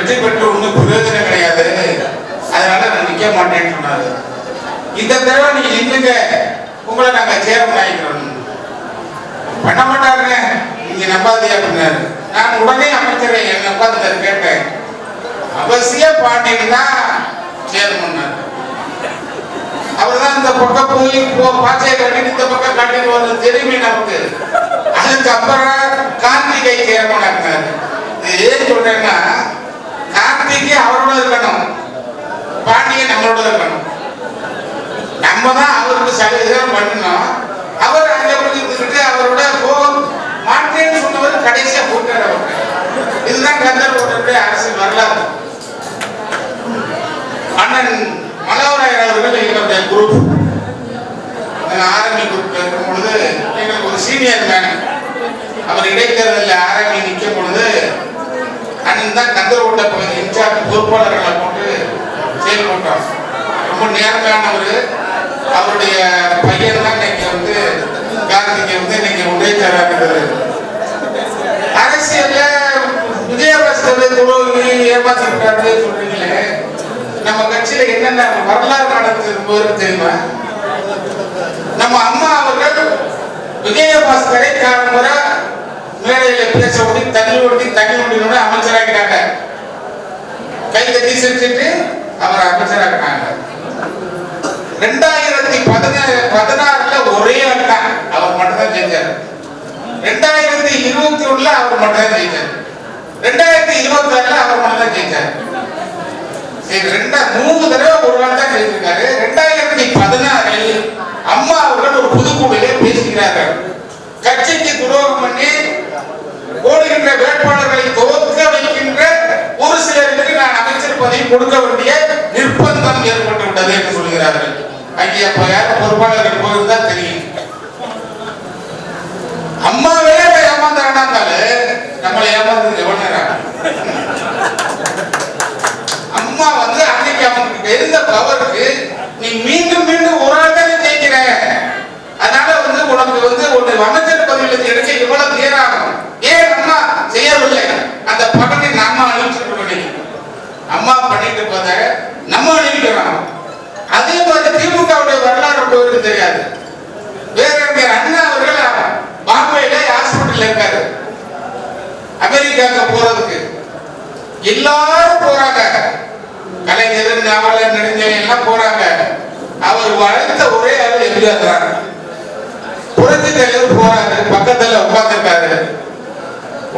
வெற்றி பெற்று ஒன்றும் பிரயோஜனம் கிடையாது, அதனால நான் நிக்க மாட்டேன்னு சொன்னாரு. இந்த தடவை நீங்க நின்றுங்க, உங்களை நாங்க சேரம் வாங்கிக்கிறோம். பண்ண மாட்டாருங்க, நீங்க நம்பாதியா அப்படின்னாரு. நான் உடனே அமைச்சரை என் நம்பாதியார் கேட்டேன், அவசிய பாண்டியன் தான் சேர்மன்னாரு. அவர் தான் இந்த பக்கம் போய் பாச்சையை கட்டிட்டு இந்த பக்கம் கட்டிட்டு வந்து தெரியுமே நமக்கு. அதுக்கப்புறம் கார்த்திகை சேர்மனாக்குனாரு. இது ஏன் சொல்றேன்னா, கார்த்திகை அவரோட இருக்கணும், பாண்டியன் நம்மளோட இருக்கணும். நம்ம தான் அவருக்கு சலுகைகள் பண்ணணும். அவர் அங்கே இருந்துக்கிட்டு அவரோட மாட்டேன்னு சொன்னவர் கடைசியா போட்டார். இதுதான் கந்தர்வோட அரசியல் வரலாறு. அண்ணன் மலவராயர் அவர்கள் எங்களுடைய குரூப் ஆர்மி குரூப்ல இருக்கும் பொழுது எங்களுக்கு ஒரு சீனியர் மேன், அவர் இடைத்தேர்தலில் ஆர்மி நிற்கும் பொழுது அண்ணன் தான் கந்தர்வோட்ட பகுதி இன்சார்ஜ் பொறுப்பாளர்களை போட்டு செயல்பட்டோம். ரொம்ப நேர்மையானவர். அவருடைய பையன் தான் இன்னைக்கு வந்து கார்த்திகை வந்து இன்னைக்கு உடைச்சாராக்குறது. அரசியல்ல விஜயபாஸ்கர் துரோகி ஏமாத்திட்டாரு சொல்றீங்களே, நம்ம கட்சியில என்னென்ன வரலாறு நடந்தது தெரியுமா? நம்ம அம்மா அவர்கள் விஜயபாஸ்கரை காலமுறை மேடையில பேச ஓட்டி தண்ணி ஓட்டினோட அமைச்சராக்கிட்டாங்க. கை கட்டி சிரிச்சுட்டு அவர் அமைச்சராக்கிட்டாங்க. 2016 ஒரே ஆள் தான், அவர் மட்டும் தான் ஜெயிச்சார். 2021 அவர் மட்டும் தான் ஜெயிச்சார். 2026 அவர் மட்டும் தான் ஜெயிச்சார். சரி, 3 தடவை ஒரு ஆள் தான் ஜெயிச்சிருக்காரு. 2016 அம்மா அவர்கள் ஒரு பொதுக்குழுவிலே பேசுகிறார்கள். கட்சிக்கு துரோகம் பண்ணி ஓடுகின்ற வேட்பாளர்களை துவக்க வைக்கின்ற ஒரு சிலருக்கு நான் அமைச்சர் பதவி கொடுக்க வேண்டிய நிர்பந்தம் ஏற்பட்டு விட்டது என்று சொல்கிறார்கள். அங்கே அப்ப யாரும் பொறுப்பாளர்கள் போயிருந்தா தெரியும். அம்மாவே ஏமாந்தாங்கனாலே நம்மளை ஏமாந்து எவ்வளவு அம்மா வந்து அன்னைக்கு அவங்களுக்கு இருந்த பவருக்கு நீ மீண்டும் மீண்டும் ஒரு ஆள் தானே ஜெயிக்கிற, அதனால வந்து உனக்கு வந்து ஒரு அமைச்சர் பதவியில் எடுக்க இவ்வளவு நேரம் ஏன் அம்மா செய்யவில்லை? அந்த பதவி நம்ம அழிச்சிட்டு அம்மா பண்ணிட்டு போத நம்ம அழிக்கிறோம். அதே மாதிரி திமுகவுடைய வரலாறு போயிருக்கு தெரியாது. வேற அண்ணா அவர்கள் பாம்பேல ஹாஸ்பிட்டல் இருக்காரு, அமெரிக்காவுக்கு போறதுக்கு எல்லாரும் போறாங்க. கலைஞர், நாவலர், நெடுஞ்செழியன் எல்லாம் போறாங்க. அவர் வளர்த்த ஒரே ஆள் எம்ஜிஆர் தான். புரட்சி தலைவர் போறாரு, பக்கத்துல உட்கார்ந்துருக்காரு.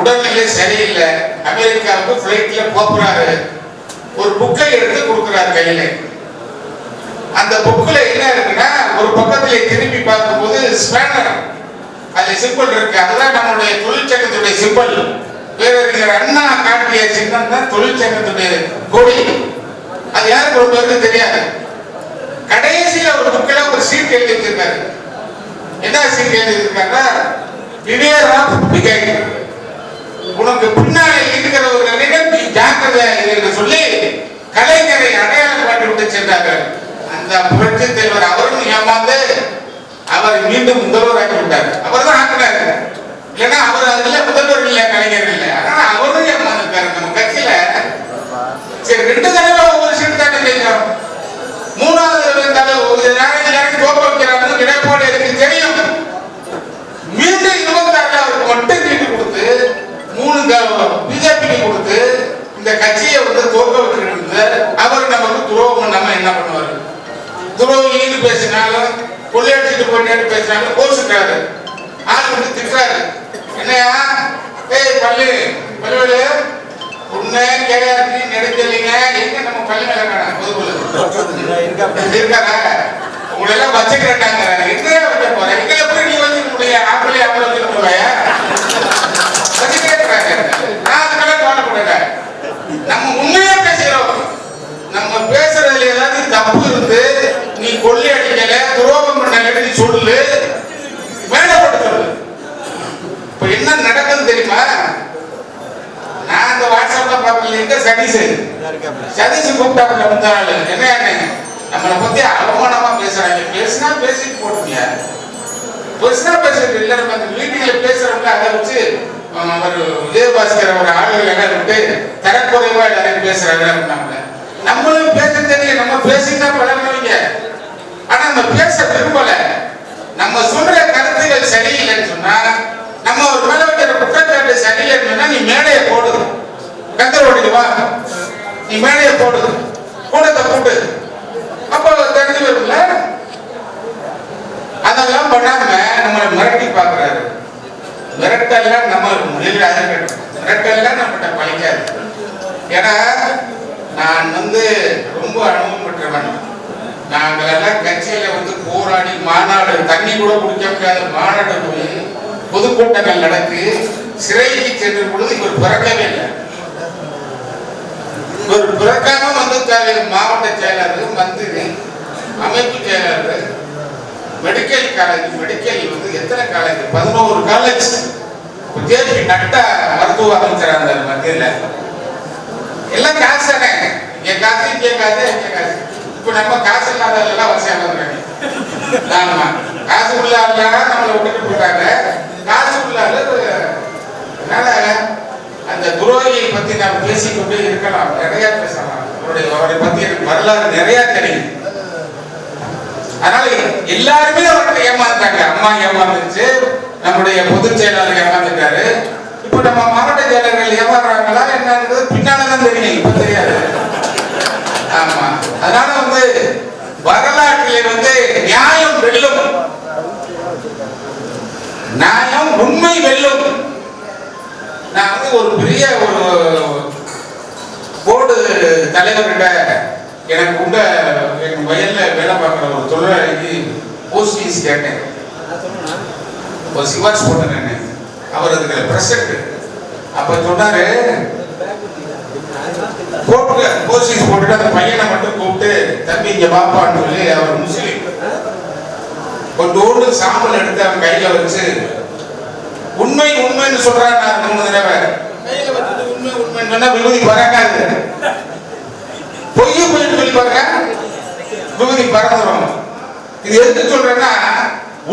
உடல்நிலை சரியில்லை, அமெரிக்காவுக்கு பிளைட்ல போறாரு. ஒரு புக்கை எடுத்து கொடுக்கிறார் கையில. அந்த புக்ல என்ன இருக்குன்னா, ஒரு பக்கத்துல திரும்பி பார்க்கும்போது ஸ்பேனர், அதுல சிம்பிள் இருக்கு. அதுதான் நம்மளுடைய தொழிற்சங்கத்துடைய சிம்பிள். பேரறிஞர் அண்ணா காட்டிய சின்னம் தான் தொழிற்சங்கத்துடைய கொடி. அது யாருக்கு ரொம்ப பேருக்கு தெரியாது. கடைசியில ஒரு புக்ல ஒரு சீட் எழுதி வச்சிருக்காரு. என்ன சீட் எழுதி வச்சிருக்காங்க? பிவேர் ஆஃப் பிகைட், உனக்கு பின்னாலே இருக்கிறவர்கள் நீ ஜாக்கிரதையா என்று சொல்லி கலைஞரை அடையாளம் காட்டி விட்டு சென்றார்கள். அந்த புரட்சி தலைவர் அவரும் ஏமாந்து அவர் மீண்டும் முதல்வராக்கி விட்டார். அவர் தான் ஆக்கினார். இல்லைன்னா அவர் அதுல முதல்வர் இல்லை, கலைஞர் இல்லை. ஆனா அவரும் ஏமாந்துருக்காரு. நம்ம கட்சியில சரி 2 தடவை ஒவ்வொரு சீட்டு தானே ஜெயிச்சோம். 3வது தடவை இருந்தாலும் தோக்க வைக்கிறாங்க. எடப்பாடி எனக்கு தெரியும். மீண்டும் 26 அவருக்கு மட்டும் சீட்டு கொடுத்து 3 பிஜேபிக்கு கொடுத்து இந்த கட்சியை வந்து தோக்க வச்சுட்டு அவர் நமக்கு துரோகம் பண்ணாம என்ன பண்ணுவாரு? துரோகின்னு பேசினாலும் கொள்ளையடிச்சுட்டு போயிட்டு பேசினாலும் கோசுக்காரு. ஆள் வந்து திட்டுறாரு, என்னையா ஏய் பள்ளி பள்ளிவேலு உன்னை கேட்காது நெடுஞ்செல்லிங்க எங்க நம்ம பள்ளி மேல இருக்காரா? உங்களை எல்லாம் வச்சுக்கிறாங்க. எங்க வைக்க போறேன்? எங்களை போய் நீ வச்சுக்க முடியாது. ஆப்பிளே அப்படி வச்சுக்க போறேன். நான் அதுக்கெல்லாம் கவலைப்படுறேன். நம்ம உண்மையா பேசுறோம். நம்ம பேசுறதுல ஏதாவது தப்பு இருந்து நீ கொள்ளை அடிக்கல துரோகம் பண்ண சொல்லு, மேலப்பட்டு சொல்லு. இப்ப என்ன நடக்குது தெரியுமா? நான் இந்த வாட்ஸ்அப்ல பாக்கல சதீஷ் கூப்பிட்டாங்க முந்தாள். என்ன நம்மளை பத்தி அவமானமா பேசுறாங்க. பேசினா பேசிட்டு போட்டுங்க, பேசினா பேசுறது இல்லை. நம்ம அந்த மீட்டிங்ல பேசுறவங்க அதை வச்சு அவர் விஜயபாஸ்கர் ஒரு ஆளுகள் எல்லாம் விட்டு தரக்குறைவா எல்லாரும் பேசுறாங்க அப்படின்னாங்க. நம்மளும் பேச தெரியும், நம்ம பேசிதான் பழகிறவங்க. ஆனா நம்ம பேச விரும்பல. நம்ம சொல்ற கருத்துகள் சரியில்லைன்னு சொன்னா, நம்ம ஒரு மேல வைக்கிற குற்றச்சாட்டு சரியில்லைன்னு சொன்னா, நீ மேடையை போடு, கந்தர் ஓடிடுவா, நீ மேடையை போடு, கூடத்தை போட்டு, அப்போ தெரிஞ்சு வரும்ல. அதெல்லாம் பண்ணாம நம்மளை மிரட்டி பாக்குறாரு. மிரட்டெல்லாம் நம்ம மிரட்டெல்லாம் நம்மகிட்ட பழிக்காது. ஏன்னா நான் ரொம்ப அனுபவம் பெற்றவன். நாங்கள் எல்லாம் கட்சியில போராடி மாநாடு, தண்ணி கூட குடிக்க முடியாத மாநாடு போய் பொதுக்கூட்டங்கள் நடத்தி சிறைக்கு சென்ற பொழுது இவர் பிறக்கவே இல்லை. இவர் பிறக்காம மாவட்ட செயலாளர், மந்திரி, அமைப்பு செயலாளர், மெடிக்கல் காலேஜ், மெடிக்கல் எத்தனை காலேஜ், 11 காலேஜ். ஜேபி நட்டா மருத்துவ அமைச்சராக இருந்தார் மத்தியில். எல்லாம் காசு தானே, இங்க காசு, இங்கே காசு, இங்கே காசு. இப்ப நம்ம காசு இல்லாதெல்லாம் வசதியாக வந்துடுறாங்க. ஆமா, காசு உள்ளாங்க நம்மளை விட்டுட்டு போயிட்டாங்க. காசு உள்ளால அந்த துரோகியை பத்தி நாம் பேசிக்கொண்டே இருக்கலாம், நிறைய பேசலாம். அவரை பத்தி எனக்கு வரலாறு நிறைய தெரியும். அதனால எல்லாருமே அவர்கிட்ட ஏமாந்தாங்க. அம்மா ஏமாந்துச்சு, நம்முடைய பொதுச் செயலாளர் ஏமாந்துட்டாரு. இப்ப நம்ம மாவட்ட செயலர்கள் ஏமாறுறாங்களா என்னன்றது பின்னால்தான் தெரியும், இப்ப தெரியாது. ஆமா, அதனால வரலாற்றிலே நியாயம் வெல்லும், நியாயம் உண்மை வெல்லும். நான் ஒரு பெரிய ஒரு போர்டு தலைவர்கிட்ட எனக்கு உண்ட என் வயல்ல வேலை பார்க்குற ஒரு தொழிலாளிக்கு போஸ்டிங்ஸ் கேட்டேன். ஒரு சிவாஜ் போட்டேன், அவர் அதுக்கு பிரசன்ட். அப்ப சொன்னாரு, போஸ்டிங்ஸ் போட்டுட்டு அந்த பையனை மட்டும் கூப்பிட்டு, தம்பி இங்க பாப்பான்னு சொல்லி, அவர் முஸ்லீம், கொஞ்சோண்டு சாம்பல் எடுத்து அவன் கையில வச்சு உண்மை உண்மைன்னு சொல்றான். நான் 3 தடவை கையில வச்சுட்டு உண்மை உண்மைன்னு சொன்னா விபூதி பறக்காது. பொய்ய போயிட்டு சொல்லி பாருங்க, விபூதி பறந்துடும். இது எதுக்கு சொல்றேன்னா,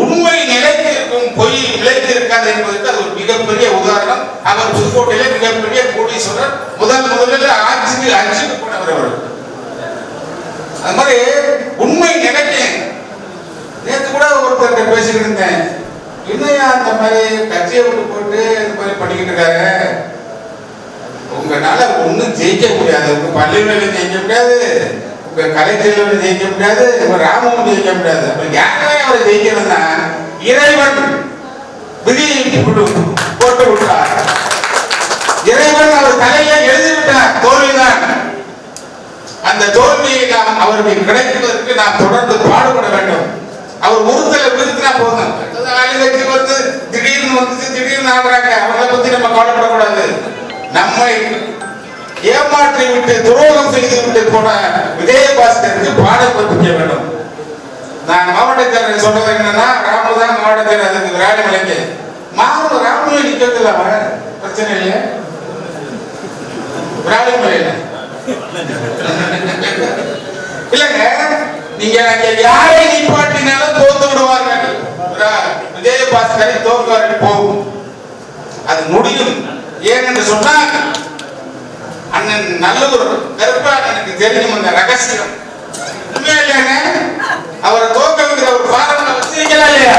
உண்மை நிலைத்து இருக்கும், பொய் நிலைத்து இருக்காது என்பதற்கு அது ஒரு மிகப்பெரிய உதாரணம். அவர் புதுக்கோட்டையிலே மிகப்பெரிய கோடீஸ்வரர், முதலில் ஆட்சிக்கு போனவர் அவர். அது மாதிரி உண்மை நினைக்கிறேன். நேற்று கூட ஒருத்தர் பேசிக்கிட்டு இருந்தேன், இன்னையா அந்த மாதிரி கட்சியை விட்டு போட்டு இந்த மாதிரி பண்ணிக்கிட்டு இருக்காரு, உங்களால ஒன்னும் ஜெயிக்க முடியாது, உங்க பள்ளிகளில் ஜெயிக்க முடியாது, உங்க கலைச்செல்வன் ஜெயிக்க முடியாது, உங்க ராமன் ஜெயிக்க முடியாது. அப்ப யாருமே அவரை ஜெயிக்கிறதுனா இறைவன் விதியை போட்டு விட்டார். இறைவன் அவர் தலையில எழுதிவிட்டார், தோல்விதான். அந்த தோல்வியை நாம் அவருக்கு கிடைப்பதற்கு நாம் தொடர்ந்து பாடுபட வேண்டும். அவர் ஒருத்தரை விருத்தினா போதும், ஆளுங்கட்சி திடீர்னு ஆடுறாங்க, அவங்களை பத்தி நம்ம கவலைப்படக்கூடாது. நம்மை ஏமாற்றி விட்டு துரோகம் செய்து விட்டு போன விஜயபாஸ்கருக்கு பாடம் கற்பிக்க வேண்டும். நான் மாவட்ட செயலர் சொல்றது என்னன்னா, ராமதான் மாவட்ட செயலர், அதுக்கு விராலிமலைக்கு ராமலை நிக்கிறது பிரச்சனை இல்லையா, விராலிமலையில இல்லங்க. நீங்க யாரை நிப்பாட்டினாலும் தோத்து விடுவார்கள். விஜயபாஸ்கரை தோற்று போகும், அது முடியும். ஏனென்று சொன்னால், அண்ணன் நல்லூர் கருப்பான் எனக்கு தெரியும் அந்த ரகசியம். உண்மையிலேங்க அவரை தோக்க வைக்கிற ஒரு பாரம்பரிய வச்சிருக்கா இல்லையா,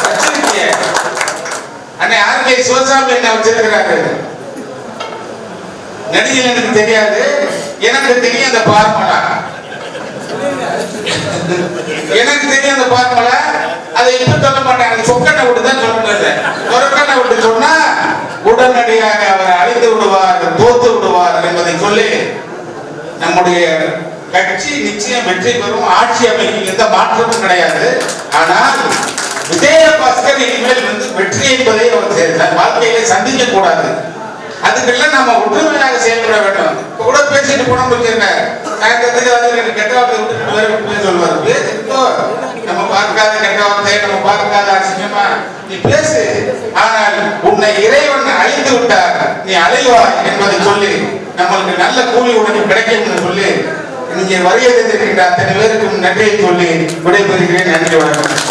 வச்சிருக்கீங்க. அண்ணன் ஆர்கே சிவசாமி என்ன வச்சிருக்கிறாரு, நடிகர் எனக்கு தெரியாது, எனக்கு தெரியும் அந்த பார்மலா, எனக்கு தெரியும் அந்த பார்மலா. அதை இப்ப சொல்ல மாட்டேன், சொக்கண்ணை விட்டு தான் சொல்ல. சொக்கண்ணை விட்டு சொன்னா உடனடியாக அவர் அழிந்து விடுவார், தோத்து விடுவார் என்பதை சொல்லி, நம்முடைய கட்சி நிச்சயம் வெற்றி பெறும், ஆட்சி அமைக்கும், எந்த மாற்றமும் கிடையாது. ஆனால் விஜயபாஸ்கர் இனிமேல் வெற்றி என்பதை அவர் வாழ்க்கையிலே சந்திக்க கூடாது. அதுக்கெல்லாம் நம்ம ஒற்றுமையாக செயல்பட வேண்டும். இப்ப கூட பேசிட்டு போன முடிச்சிருங்க, கெட்ட வார்த்தை விட்டுட்டு வேற விட்டு சொல்லுவார். நம்ம பார்க்காத கெட்ட வார்த்தை, நம்ம பார்க்காத அசிங்கமா நீ பேசு, ஆனால் உன்னை இறைவன் அழித்து விட்டார், நீ அழிவாய் என்பதை சொல்லி, நம்மளுக்கு நல்ல கூலி உனக்கு கிடைக்கும் என்று சொல்லி, இங்கே வருகை தந்திருக்கின்ற அத்தனை பேருக்கும் நன்றியை சொல்லி விடைபெறுகிறேன். நன்றி, வணக்கம்.